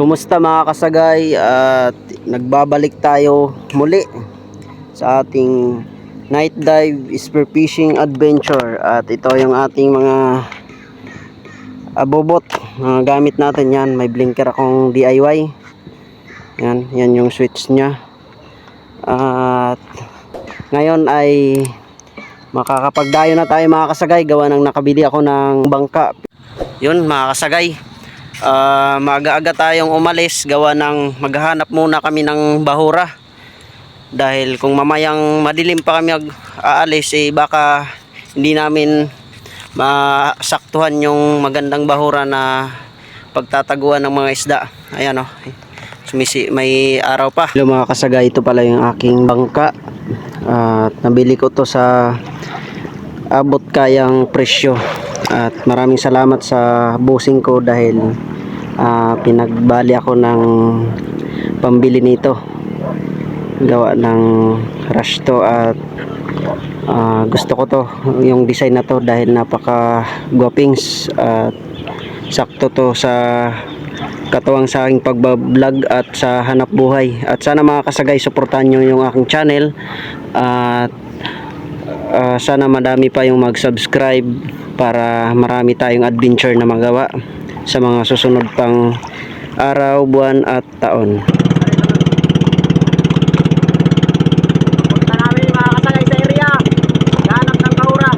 Kumusta mga kasagay, at nagbabalik tayo muli sa ating night dive spearfishing adventure. At ito yung ating mga abobot, mga gamit natin. Yan, may blinker akong DIY. Yan yung switch nya. At ngayon ay makakapagdayo na tayo mga kasagay, gawa ng nakabili ako ng bangka. Yun mga kasagay, maaga-aga tayong umalis, gawa ng maghahanap muna kami ng bahura, dahil kung mamayang madilim pa kami aalis, baka hindi namin masaktuhan yung magandang bahura na pagtataguan ng mga isda. Ayan o, may araw pa. Hello mga kasagay, ito pala yung aking bangka, at nabili ko to sa abot kayang presyo. At maraming salamat sa bossing ko, dahil pinagbali ako ng pambili nito, gawa ng rush to. At gusto ko to, yung design na to, dahil napaka guwapings at sakto to sa katuwang sa aking pagbablog at sa hanap buhay. At sana mga kasagay, suportahan nyo yung aking channel, at sana madami pa yung mag-subscribe para marami tayong adventure na magawa sa mga susunod pang araw, buwan at taon. Punta namin mga kasagay sa area, hanap ng bahura.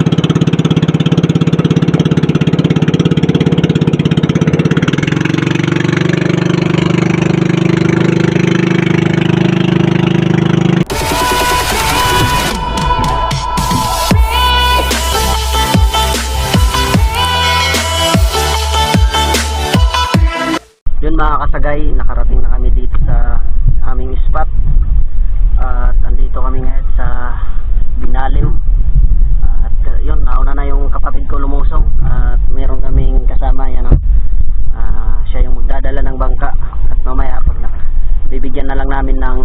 Yun mga kasagay, nakarating na kami dito sa aming spot, at andito kami ngayon sa Binaliw. At yun, nauna na yung kapatid ko lumusong, at meron kaming kasama, yan o. Siya yung magdadala ng bangka, at mamaya pag bibigyan na lang namin ng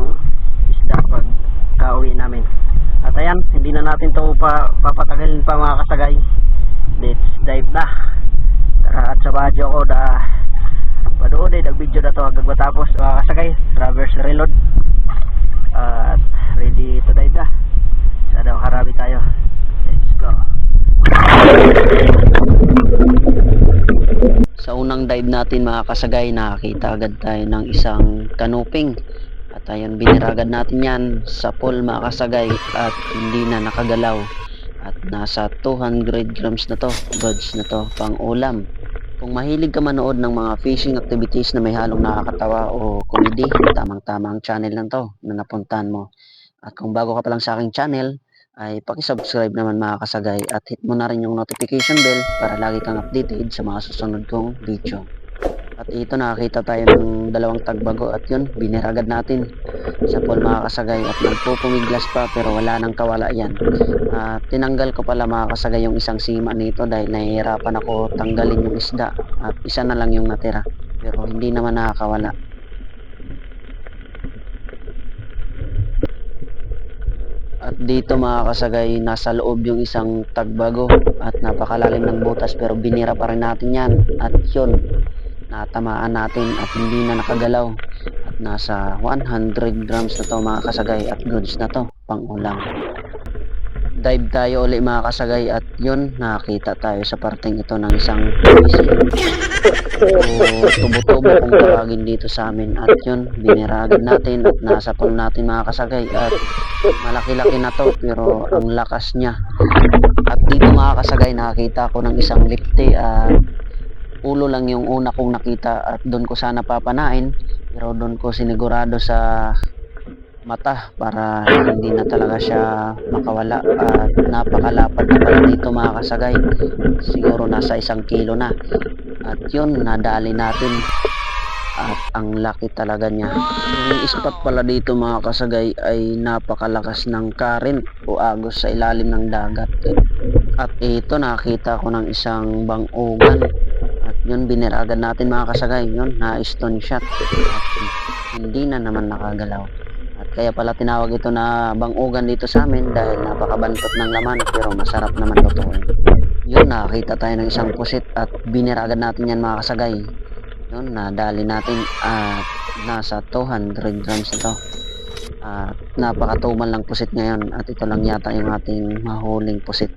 isda pag kauwi namin. At ayan, hindi na natin to papatagalin pa mga kasagay, let's dive na. Tara, at sa badyo ko padoon nag-video na to hanggang matapos mga kasagay. Traverse reload, at ready to dive na. Sana makarami tayo. Let's go. Sa unang dive natin mga kasagay, nakakita agad tayo ng isang kanuping. At ayun, biniragad natin yan sa pool mga kasagay, at hindi na nakagalaw. At nasa 200 grams na to, goods na to, pang ulam. Kung mahilig ka manood ng mga fishing activities na may halong nakakatawa o comedy, tamang-tama ang channel lang to na napuntahan mo. At kung bago ka pa lang sa aking channel, ay paki-subscribe naman mga kasagay, at hit mo na rin yung notification bell para lagi kang updated sa mga susunod kong video. At ito, nakakita tayo ng dalawang tagbago, at yun, biniragad natin sa pool mga kasagay, at nagpupumiglas pa pero wala nang kawala yan. Tinanggal ko pala mga kasagay yung isang sima nito, dahil nahihirapan ako tanggalin yung isda, at isa na lang yung natira, pero hindi naman nakakawala. At dito mga kasagay, nasa loob yung isang tagbago, at napakalalim ng butas, pero binira pa rin natin yan. At yun, natamaan natin at hindi na nakagalaw. At nasa 100 grams na to mga kasagay, at goods na to, pang ulam. Dive tayo uli mga kasagay, at yun, nakakita tayo sa parteng ito ng isang PVC o tubo-tubo kung tawagin dito sa amin. At yun, biniragad natin, at nasa pool natin mga kasagay, at malaki-laki na to, pero ang lakas niya. At dito mga kasagay, nakakita ko ng isang lipte, at ulo lang yung una kong nakita, at doon ko sana papanain, pero doon ko sinigurado sa mata para hindi na talaga siya makawala. At napakalapad na pala dito mga kasagay, siguro nasa 1 kilo na. At yun, nadali natin, at ang laki talaga niya. Yung spot pala dito mga kasagay ay napakalakas ng current o agos sa ilalim ng dagat. At ito, nakita ko ng isang bangugan, at yun, biniragad natin mga kasagay. Yun, na-stone shot, at hindi na naman nakagalaw. At kaya pala tinawag ito na bangugan dito sa amin, dahil napakabantot ng laman, pero masarap naman lutuin. Yun, nakakita tayo ng isang pusit, at biniragad natin yan mga kasagay. Yun, nadali natin at nasa 200 grams na to. At napakatumal ng pusit ngayon at ito lang yata yung ating mahuling pusit.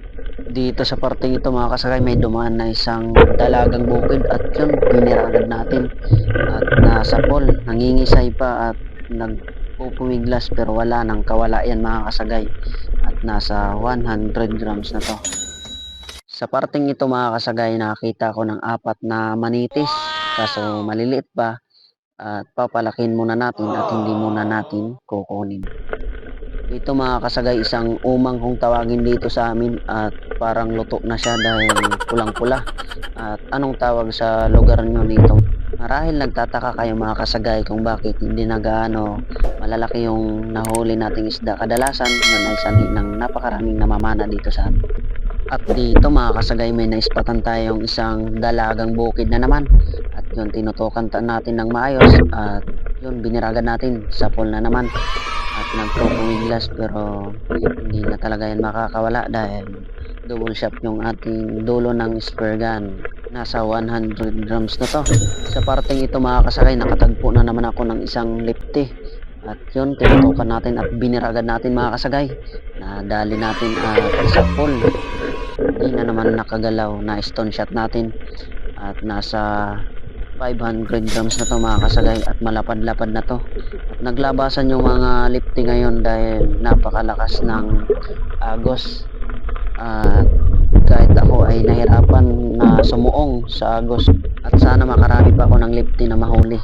Dito sa parteng ito mga kasagay, may dumaan na isang dalagang bukid at yun, binira agad natin. At nasa pool, nangingisay pa at nagpupumiglas pero wala nang kawala yan mga kasagay. At nasa 100 grams na to. Sa parteng ito mga kasagay, nakita ko ng 4 na manitis. Kaso maliliit pa. At papalakin muna natin at hindi muna natin kukunin. Ito mga kasagay, isang umang kung tawagin dito sa amin at parang luto na siya dahil pulang-pula. At anong tawag sa lugar nyo nito? Marahil nagtataka kayo mga kasagay kung bakit hindi na gaano malalaki yung nahuli nating isda. Kadalasan yun ay sanhi ng napakaraming namamana dito sa amin. At dito mga kasagay, may naispatan tayong isang dalagang bukid na naman. At yun, tinutukan natin ng maayos. At yun, biniragan natin sa pool na naman. At nagpupumiglas pero hindi na talaga yan makakawala dahil double shot yung ating dulo ng spear gun. Nasa 100 grams na to. Sa parteng ito mga kasagay, nakatagpo na naman ako ng isang lipty. At yun, tinutukan natin at biniragan natin mga kasagay. Nadali natin at sa pool. Hindi na naman nakagalaw, na stone shot natin at nasa 500 grams na to mga kasagay at malapad-lapad na to. At naglabasan yung mga lipty ngayon dahil napakalakas ng agos. At kahit ako ay nahirapan na sumuong sa agos at sana makarami pa ako ng lipty na mahuli.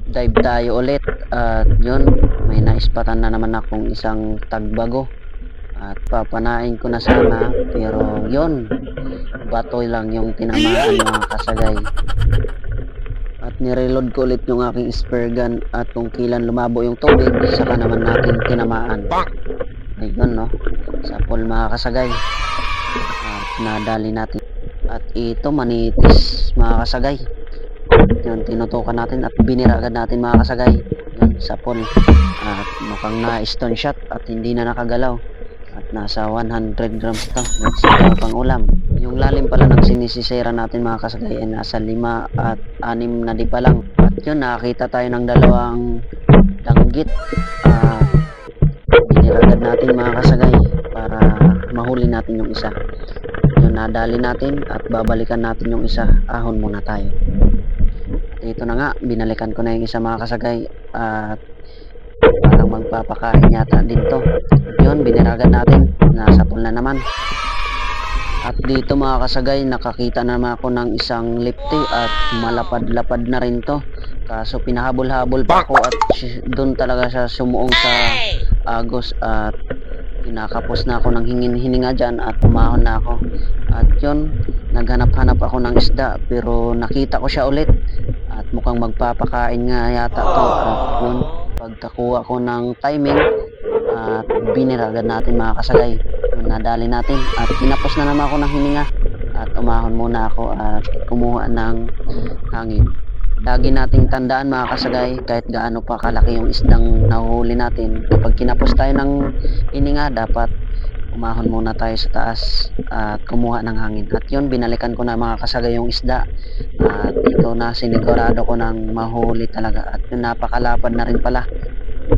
Dive tayo ulit at yun, may naispatan na naman akong isang tagbago. At papanain ko na sana pero yun, batoy lang yung tinamaan mga kasagay. At nireload ko ulit yung aking spear gun at kung kailan lumabo yung tubig saka naman natin tinamaan. Ayun no, sa pool mga kasagay. At nadali natin. At ito manitis mga kasagay. Yun, tinutukan natin at biniragan natin mga kasagay. Yun, sa pool. At mukhang na stone shot at hindi na nakagalaw. At nasa 100 grams ito. Next ito pang ulam. Yung lalim pala ng sinisisera natin mga kasagay ay nasa 5 at 6 na di pa lang. At yun, nakakita tayo ng dalawang danggit. Biniragad natin mga kasagay para mahuli natin yung isa. Yun, nadali natin at babalikan natin yung isa. Ahon muna tayo. At ito na nga, binalikan ko na yung isa mga kasagay. At parang magpapakain yata dito. Yun, biniragan natin. Nasa pool na naman. At dito mga kasagay, nakakita naman ako ng isang lipty at malapad-lapad na rin to. Kaso pinahabol-habol pa ako at doon talaga siya sumuong sa agos at pinakapos na ako ng hininga dyan at umahon na ako. At yun, naghanap-hanap ako ng isda pero nakita ko siya ulit at mukhang magpapakain nga yata to. At yun, pagkakuha ko ng timing at biniragan natin mga kasagay, yun, nadali natin at tinapos na naman ako ng hininga at umahon muna ako at kumuha ng hangin. Lagi nating tandaan mga kasagay, kahit gaano pa kalaki yung isdang nahuhuli natin, kapag kinapos tayo ng hininga dapat umahon muna tayo sa taas at kumuha ng hangin. At yun, binalikan ko na mga kasagay yung isda at ito na, sinigurado ko ng mahuli talaga at yun, napakalapad na rin pala.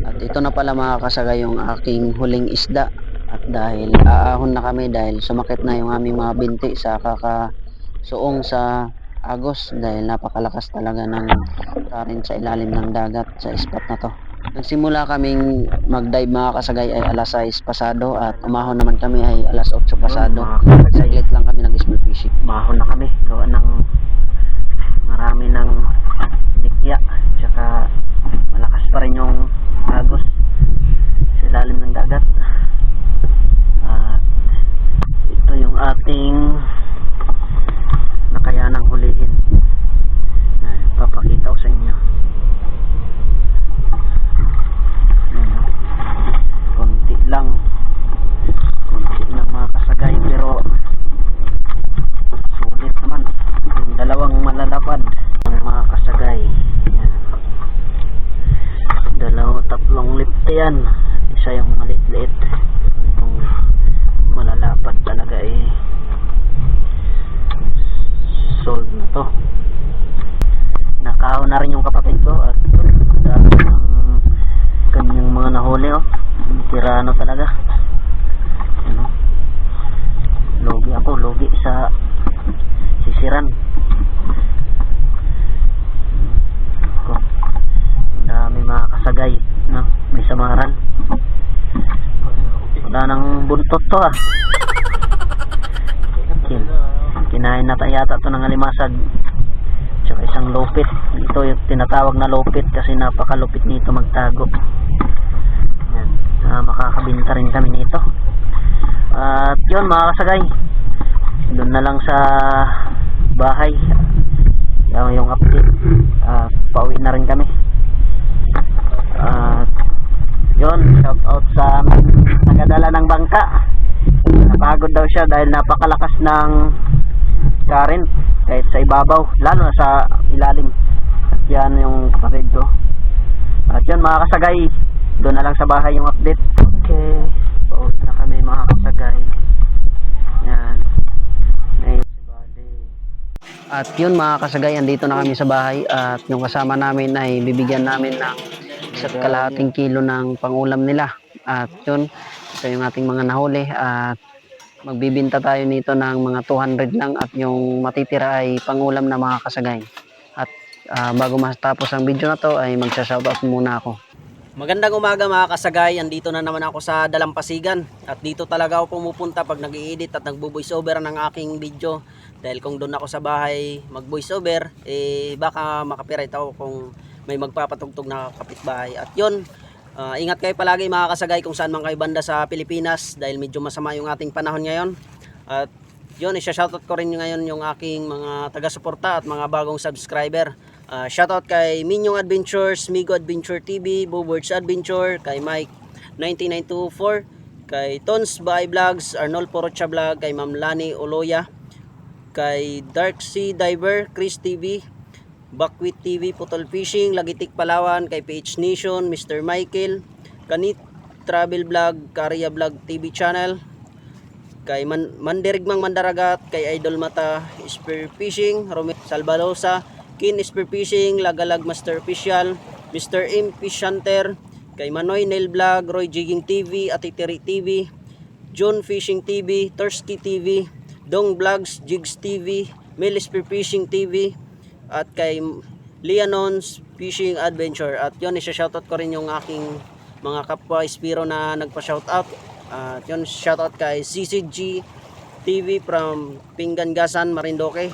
At ito na pala mga kasagay yung aking huling isda. At dahil aahon na kami dahil sumakit na yung aming mga binti sa kakasuong sa agos dahil napakalakas talaga ng current sa ilalim ng dagat sa spot na to. Nagsimula kaming mag-dive mga kasagay ay alas 6 pasado at umahon naman kami ay alas 8 pasado. Saglit lang kami nag-small fishing. Umahon na kami gawa ng marami ng dikya tsaka malakas pa rin yung agos sa ilalim ng dagat. Ito yung ating nakayanang hulihin. Papakita ko sa inyo. Konti lang mga kasagay pero sulit naman. Yung dalawang malalapad ng mga kasagay. Tatlong lipty yan, isa yung maliit-liit, itong malalapad talaga eh sold na to. Nakakahaw na rin yung kapatid ko at dami ng kanyang mga nahuli oh. Tirano talaga. Ano? Logi ako, logi sa sisiran. Ko. Dami mga kasagay, no? May samaran. Wala nang buntot to ah. Kinain na yata to ng alimasag. Tsaka isang lupit. Ito yung tinatawag na lupit kasi napakalupit nito magtago. Yan. Makakabinta rin kami nito. At yun mga kasagay, doon na lang sa bahay yung update. Pauwi na rin kami. Yun, shout out sa nagadala ng bangka. Napagod daw siya dahil napakalakas ng current kahit sa ibabaw, lalo na sa ilalim. At yan yung kapatid ko. At yun mga kasagay, doon na lang sa bahay yung update. Okay, pauwi na kami mga kasagay. Yan. At yun mga kasagay, andito na kami sa bahay at yung kasama namin ay bibigyan namin ng 1.5 kilo ng pangulam nila. At yun, ito yung ating mga nahuli at magbibinta tayo nito ng mga 200 lang at yung matitira ay pangulam na mga kasagay. At bago matapos ang video na to ay magsa-shoutout muna ako. Magandang umaga mga kasagay, andito na naman ako sa Dalampasigan at dito talaga ako pumupunta pag nag-i-edit at nagbo-voice over ng aking video. Dahil kung doon ako sa bahay mag-voice over, baka makapiright ako kung may magpapatugtog na kapitbahay. At yun, ingat kayo palagi mga kasagay kung saan man kayo banda sa Pilipinas dahil medyo masama yung ating panahon ngayon. At yun, isa-shoutout ko rin ngayon yung aking mga taga-suporta at mga bagong subscriber. Shoutout kay Minyong Adventures, Migo Adventure TV, Boobwords Adventure, kay Mike 9924, kay Tons Bahay Vlogs, Arnold Porocha Vlog, kay Ma'am Lani Oloya, kay Dark Sea Diver, Chris TV, Buckwheat TV, Putol Fishing, Lagitik Palawan, kay PH Nation, Mr. Michael, Kanit Travel Vlog, Karya Vlog TV Channel, kay Mandirigmang Mandaragat, kay Idol Mata Spear Fishing, Romit Salbalosa, Kin Spear Fishing, Lagalag Master Official, Mr. M Fish Hunter, kay Manoy Nail Vlog, Roy Jigging TV, Atitiri TV, John Fishing TV, Tursky TV, Dong Vlogs, Jigs TV, Mel Spear Fishing TV, at kay Leonons Fishing Adventure. At yun, isa-shoutout ko rin yung aking mga kapwa Spiro na nagpa-shoutout. At yun, shoutout kay CCG TV from Pinggangasan, Marindoque.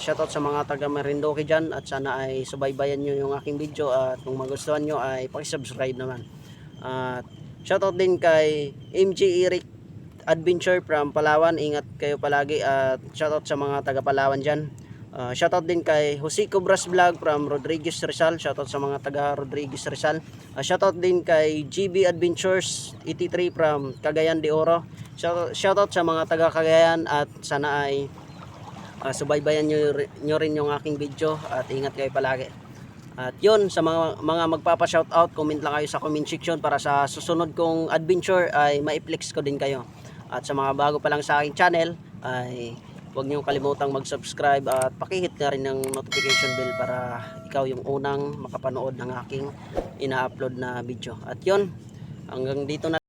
Shoutout sa mga taga Marindoque dyan at sana ay subaybayan nyo yung aking video at kung magustuhan nyo ay pakisubscribe naman. At shoutout din kay MJ Eric Adventure from Palawan, ingat kayo palagi at shoutout sa mga taga Palawan dyan. Shoutout din kay Jose Cobras Vlog from Rodriguez Rizal, shoutout sa mga taga Rodriguez Rizal. Shoutout din kay GB Adventures 83 from Cagayan de Oro. Shoutout sa mga taga Cagayan at sana ay subaybayan nyo rin yung aking video at ingat kayo palagi. At yun, sa mga magpapa-shoutout, comment lang kayo sa comment section para sa susunod kong adventure ay ma-flex ko din kayo. At sa mga bago pa lang sa aking channel ay huwag niyo kalimutang mag-subscribe at pakihit na rin ng notification bell para ikaw yung unang makapanood ng aking ina-upload na video. At yun, hanggang dito na.